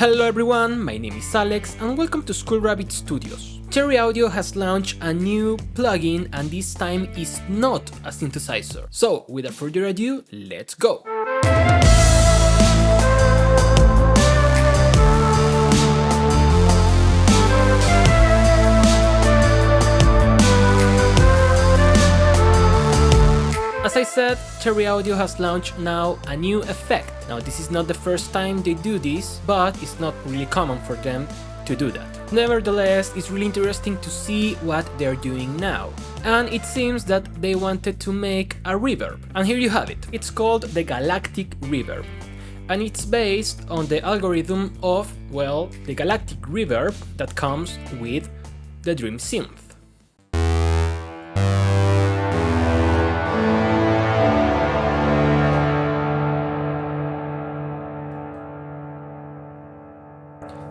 Hello everyone, my name is Alex and welcome to Reid Studios. Cherry Audio has launched a new plugin and this time is not a synthesizer. So without further ado, let's go! As I said, Cherry Audio has launched now a new effect. Now this is not the first time they do this, but it's not really common for them to do that. Nevertheless, it's really interesting to see what they're doing now. And it seems that they wanted to make a reverb. And here you have it. It's called the Galactic Reverb. And it's based on the algorithm of, well, the Galactic Reverb that comes with the Dream Synth.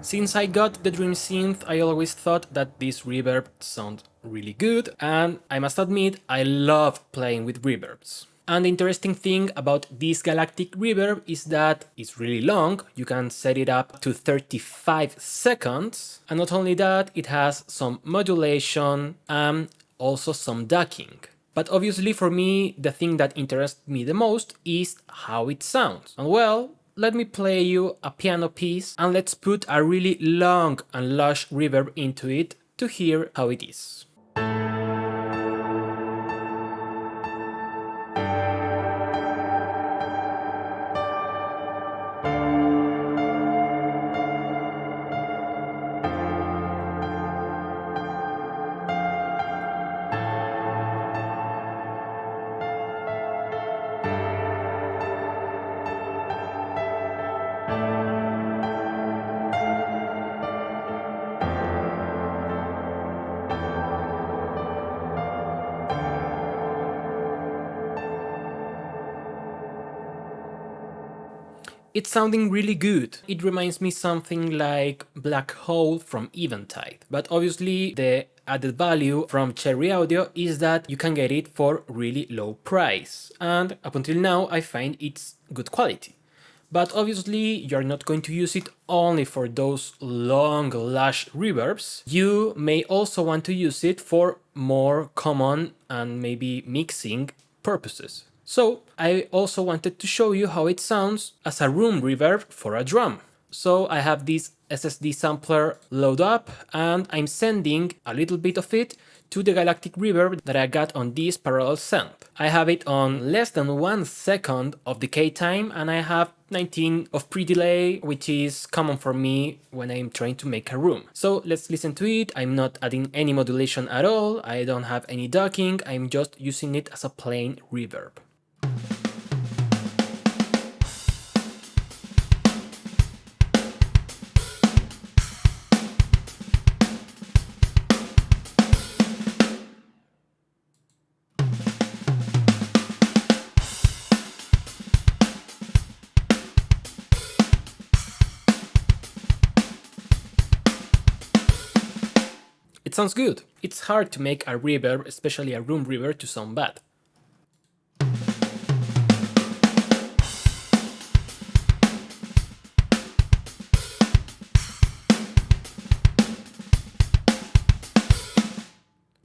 Since I got the Dream Synth, I always thought that this reverb sounded really good, and I must admit, I love playing with reverbs. And the interesting thing about this Galactic Reverb is that it's really long, you can set it up to 35 seconds, and not only that, it has some modulation and also some ducking. But obviously for me, the thing that interests me the most is how it sounds. And well, let me play you a piano piece and let's put a really long and lush reverb into it to hear how it is. It's sounding really good. It reminds me something like Black Hole from Eventide. But obviously the added value from Cherry Audio is that you can get it for really low price. And up until now I find it's good quality. But obviously you're not going to use it only for those long lush reverbs. You may also want to use it for more common and maybe mixing purposes. So I also wanted to show you how it sounds as a room reverb for a drum. So I have this SSD sampler load up and I'm sending a little bit of it to the Galactic Reverb that I got on this parallel synth. I have it on less than 1 second of decay time and I have 19 of pre-delay, which is common for me when I'm trying to make a room. So let's listen to it. I'm not adding any modulation at all. I don't have any ducking. I'm just using it as a plain reverb. It sounds good. It's hard to make a reverb, especially a room reverb, to sound bad.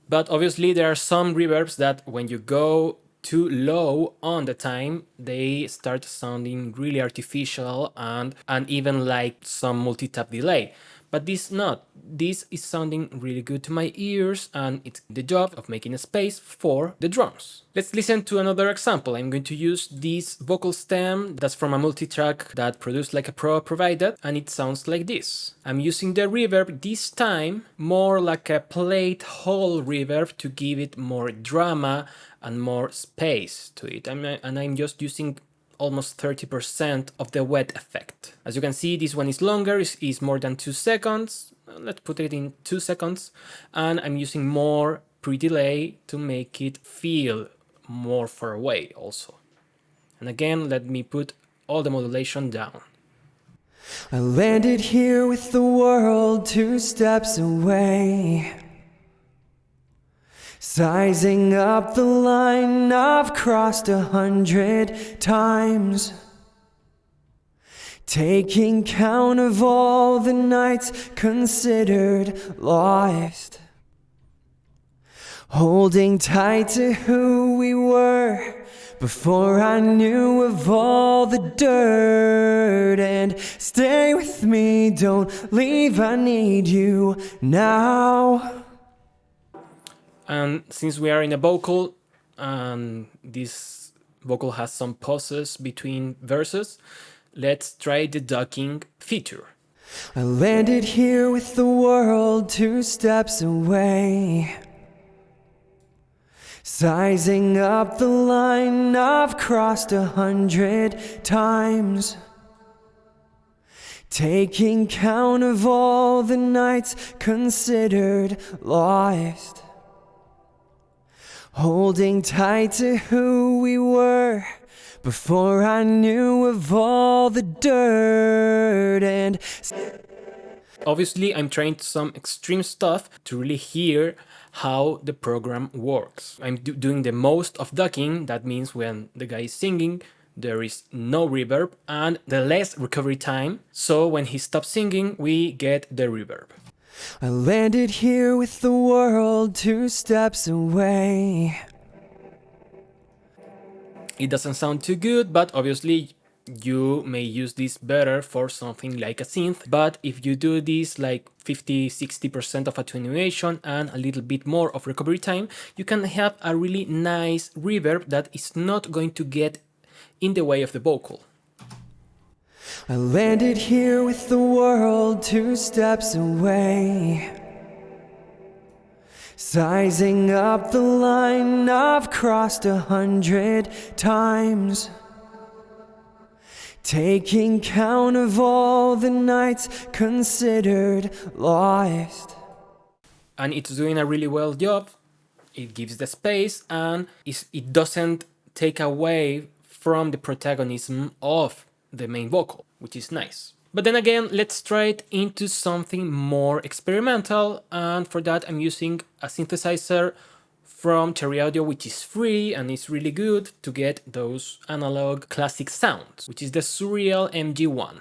But obviously there are some reverbs that when you go too low on the time, they start sounding really artificial and even like some multi-tap delay. But this not. This is sounding really good to my ears and it's the job of making a space for the drums. Let's listen to another example. I'm going to use this vocal stem that's from a multitrack that Produce Like a Pro provided and it sounds like this. I'm using the reverb this time more like a plate hole reverb to give it more drama and more space to it. And I'm just using almost 30% of the wet effect. As you can see, this one is longer, is more than 2 seconds. Let's put it in 2 seconds. And I'm using more pre-delay to make it feel more far away also. And again, let me put all the modulation down. I landed here with the world 2 steps away. Sizing up the line I've crossed 100 times. taking count of all the nights considered lost, holding tight to who we were before I knew of all the dirt. And stay with me, don't leave, I need you now. And since we are in a vocal, and this vocal has some pauses between verses, let's try the ducking feature. I landed here with the world 2 steps away, sizing up the line I've crossed 100 times, taking count of all the nights considered lost, holding tight to who we were before I knew of all the dirt. And obviously I'm trying some extreme stuff to really hear how the program works. I'm doing the most of ducking. That means when the guy is singing, there is no reverb and the less recovery time. So when he stops singing, we get the reverb. I landed here with the world 2 steps away. It doesn't sound too good, but obviously you may use this better for something like a synth. But if you do this like 50-60% of attenuation and a little bit more of recovery time, you can have a really nice reverb that is not going to get in the way of the vocal. I landed here with the world 2 steps away, sizing up the line I've crossed 100 times, taking count of all the nights considered lost. And it's doing a really well job. It gives the space and it doesn't take away from the protagonism of the main vocal, which is nice. But then again, let's try it into something more experimental, and for that I'm using a synthesizer from Cherry Audio, which is free and is really good to get those analog classic sounds, which is the Surreal MG1.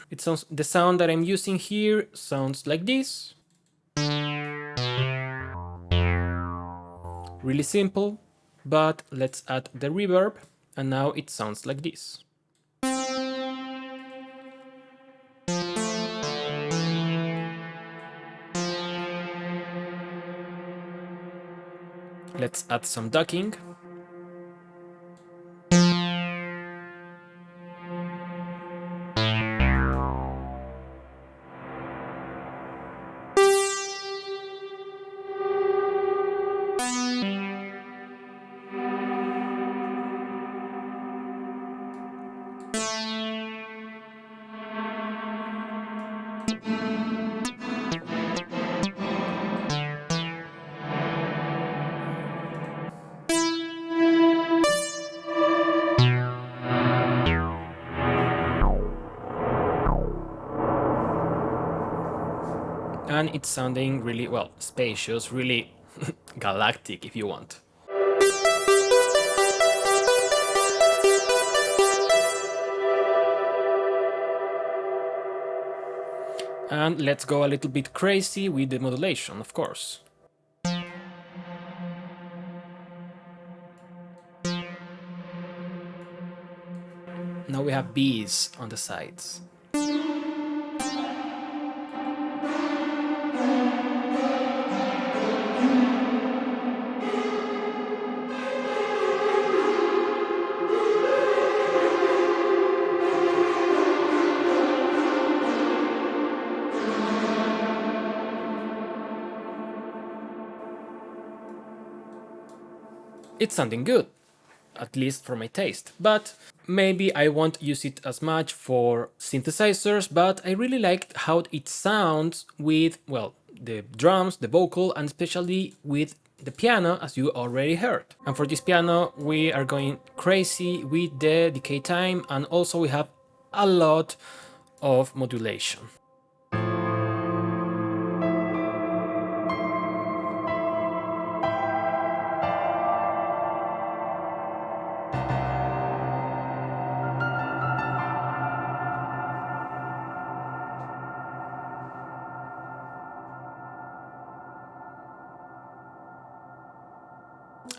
The sound that I'm using here sounds like this. Really simple, but let's add the reverb, and now it sounds like this. Let's add some ducking. And it's sounding really, well, spacious, really galactic if you want. And let's go a little bit crazy with the modulation, of course. Now we have bees on the sides. It's sounding good, at least for my taste, but maybe I won't use it as much for synthesizers, but I really liked how it sounds with, well, the drums, the vocal, and especially with the piano, as you already heard. And for this piano, we are going crazy with the decay time, and also we have a lot of modulation.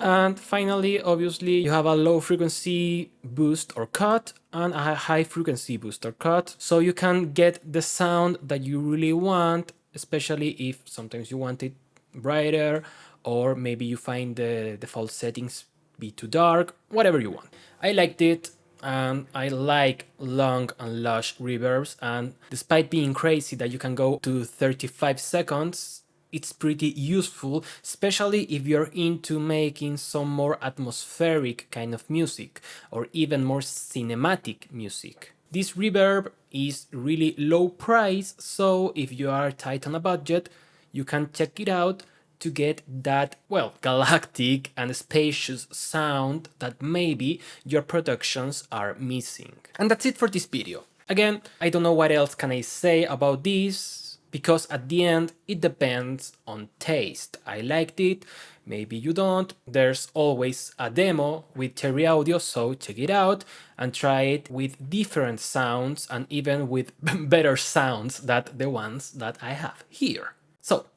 And finally, obviously, you have a low frequency boost or cut and a high frequency boost or cut. So you can get the sound that you really want, especially if sometimes you want it brighter, or maybe you find the default settings be too dark, whatever you want. I liked it. And I like long and lush reverbs, and despite being crazy that you can go to 35 seconds, it's pretty useful, especially if you're into making some more atmospheric kind of music or even more cinematic music. This reverb is really low price, so if you are tight on a budget, you can check it out to get that, well, galactic and spacious sound that maybe your productions are missing. And that's it for this video. Again, I don't know what else can I say about this, because at the end it depends on taste. I liked it, maybe you don't. There's always a demo with Cherry Audio, so check it out and try it with different sounds and even with better sounds than the ones that I have here. So,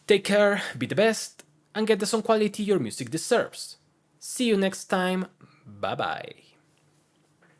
take care, be the best, and get the sound quality your music deserves. See you next time, bye bye.